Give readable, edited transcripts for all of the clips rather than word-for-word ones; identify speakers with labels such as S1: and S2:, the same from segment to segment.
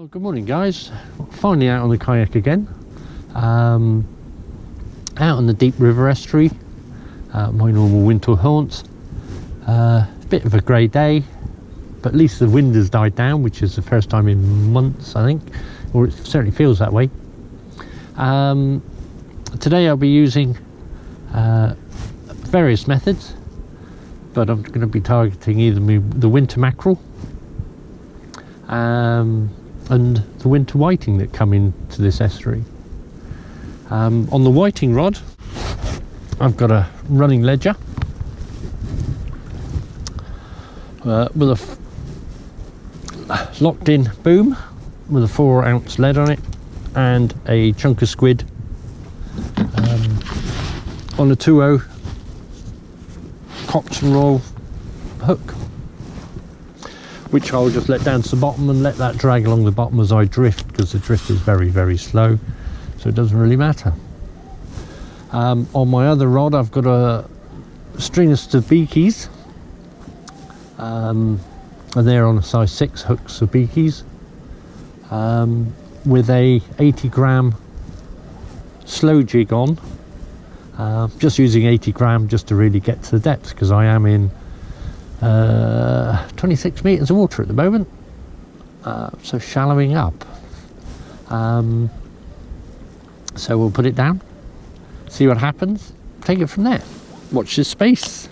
S1: Well, good morning guys, finally out on the kayak again, out on the deep river estuary, my normal winter haunts. A bit of a grey day, but at least the wind has died down, which is the first time in months I think, or it certainly feels that way. Today I'll be using various methods, but I'm going to be targeting either the winter mackerel and the winter whiting that come into this estuary. On the whiting rod I've got a running ledger with a locked in boom with a 4-ounce lead on it and a chunk of squid on a 2.0 Copton roll hook, which I'll just let down to the bottom and let that drag along the bottom as I drift, because the drift is very, very slow, so it doesn't really matter. On my other rod I've got a string of sabikis, and they're on a size 6 hook sabikis, with a 80-gram slow jig on, just using 80 gram just to really get to the depth, because I am in 26 meters of water at the moment, so shallowing up. So we'll put it down, see what happens, take it from there. Watch this space.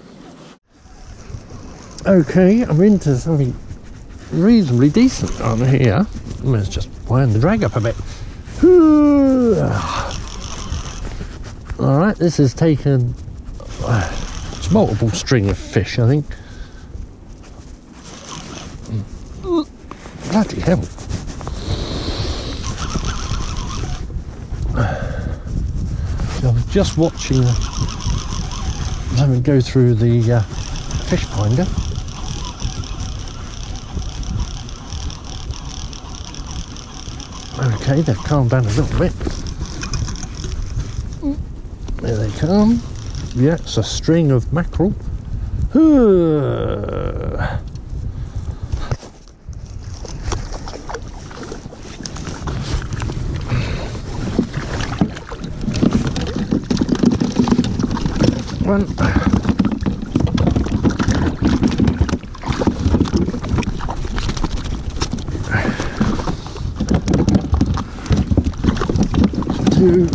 S1: Okay, I'm into something reasonably decent on here. Let's just wind the drag up a bit. All right, this has taken it's multiple string of fish, I think. Bloody hell. So I was just watching them go through the fish finder. Okay, they've calmed down a little bit. There they come. Yeah, it's a string of mackerel. One. Two.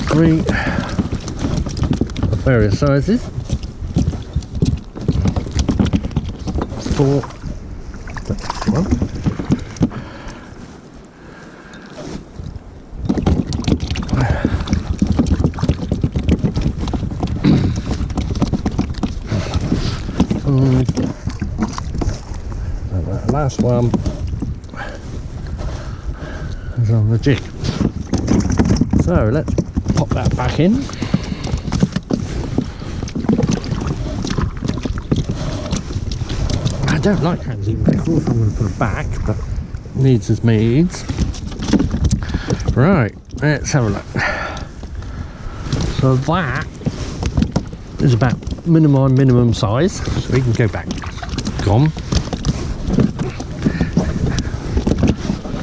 S1: 3 of various sizes. 4. That's one. 5. And that last one is on the jig. So let's pop that back in. I don't like handling mackerel, so I'm going to put it back, but needs as needs. Right, let's have a look. So that is about minimum size, so we can go back. Gone.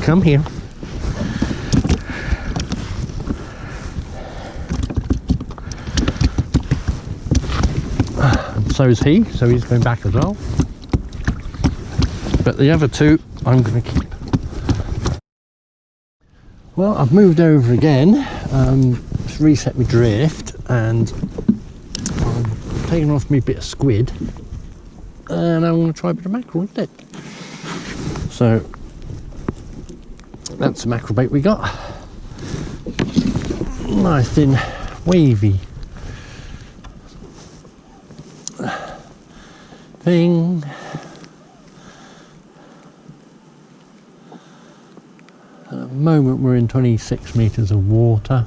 S1: Come here. So is he, so he's going back as well. But the other two I'm going to keep. Well, I've moved over again, just reset my drift, and I'm taking off me bit of squid, and I'm going to try a bit of mackerel instead. So that's the mackerel bait we got. Nice thin, wavy thing. At the moment we're in 26 meters of water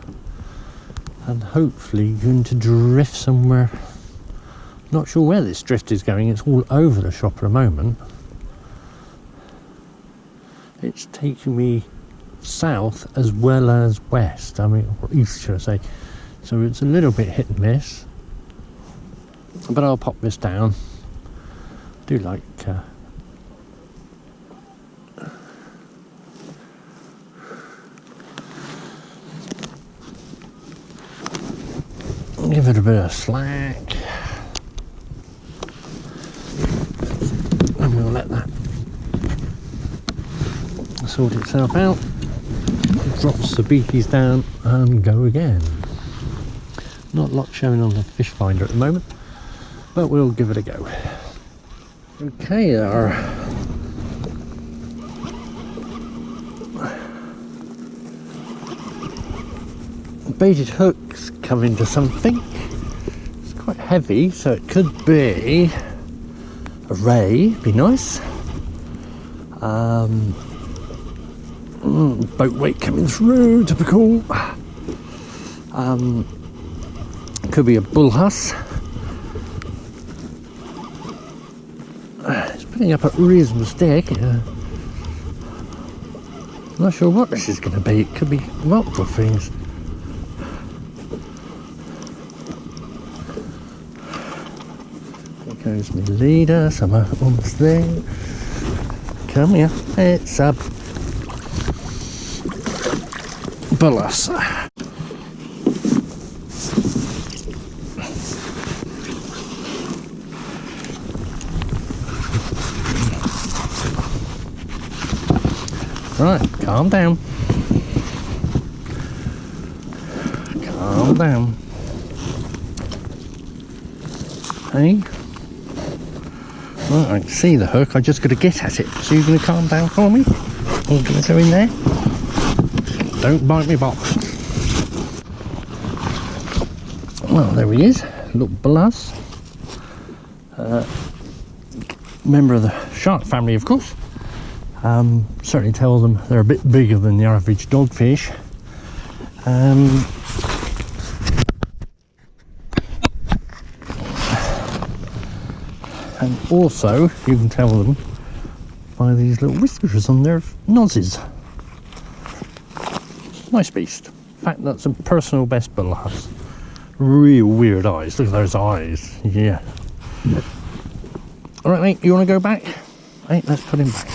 S1: and hopefully going to drift somewhere. Not sure where this drift is going, it's all over the shop at the moment. It's taking me south as well as west, I mean, or east should I say, so it's a little bit hit and miss. but I'll pop this down. I do like give it a bit of slack, and we'll let that sort itself out. Drop sabikis down and go again. Not a lot showing on the fish finder at the moment, but we'll give it a go. Okay, our baited hook's come into something. It's quite heavy, so it could be a ray, be nice. Boat weight coming through, typical. Could be a bull huss. It's putting up a reasonable stick. Not sure what this is going to be. It could be multiple things. There goes my leader, so I'm almost there. Come here, it's a bull huss. Right, calm down. Calm down. Hey? Right, I can see the hook, I just got to get at it. So you're going to calm down for me? I'm going to go in there. Don't bite me box. Well, there he is. Little bull huss. Member of the shark family, of course. Certainly tell them they're a bit bigger than the average dogfish. And also you can tell them by these little whiskers on their noses. Nice beast. In fact, that's a personal best bull huss. Real weird eyes. Look at those eyes. Yeah. Alright mate, you want to go back? Hey, let's put him back.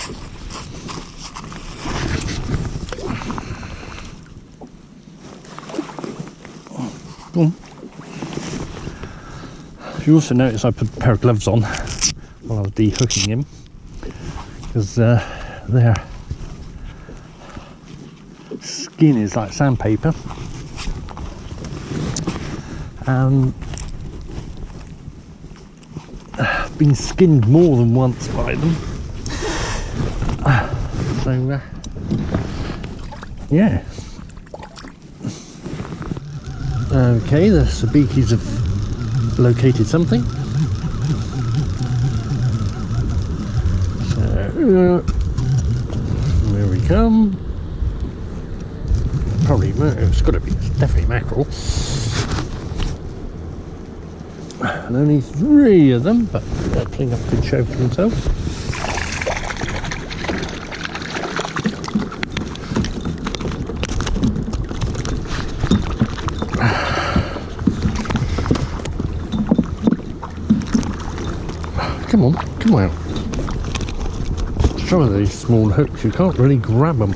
S1: Go on. You also notice I put a pair of gloves on while I was de-hooking him, because their skin is like sandpaper. Been skinned more than once by them. So yeah. Okay, the sabikis have located something. So there we come. Probably, it's got to be, it's definitely mackerel. And only 3 of them, but they're putting up a good show for themselves. Come on, come on. Some of these small hooks, you can't really grab them.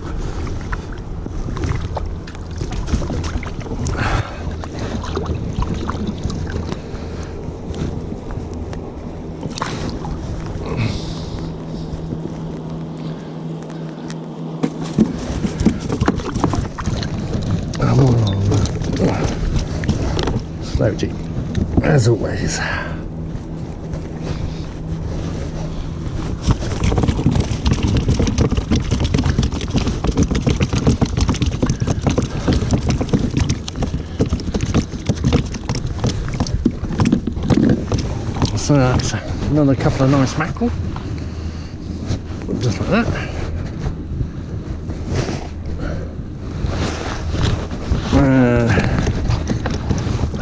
S1: Slow-G, as always. So that's another couple of nice mackerel, just like that.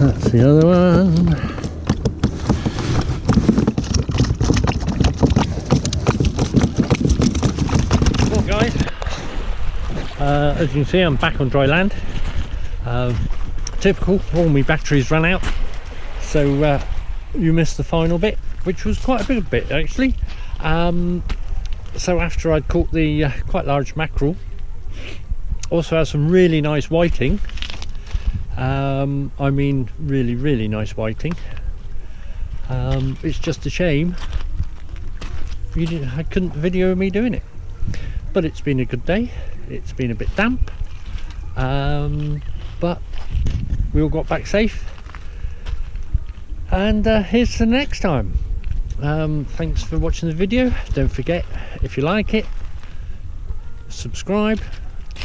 S1: That's the other one. Well guys, as you can see I'm back on dry land. Typical, all my batteries run out, so you missed the final bit, which was quite a big bit actually. So after I'd caught the quite large mackerel, also had some really nice whiting. I mean really nice whiting. It's just a shame I couldn't video me doing it, but it's been a good day. It's been a bit damp, but we all got back safe, and here's to the next time. Thanks for watching the video. Don't forget, if you like it, subscribe.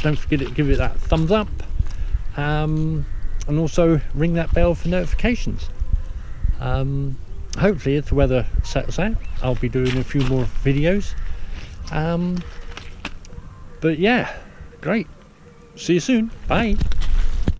S1: Don't forget to give it that thumbs up, and also ring that bell for notifications. Hopefully if the weather settles out, I'll be doing a few more videos. But yeah, great. See you soon. Bye.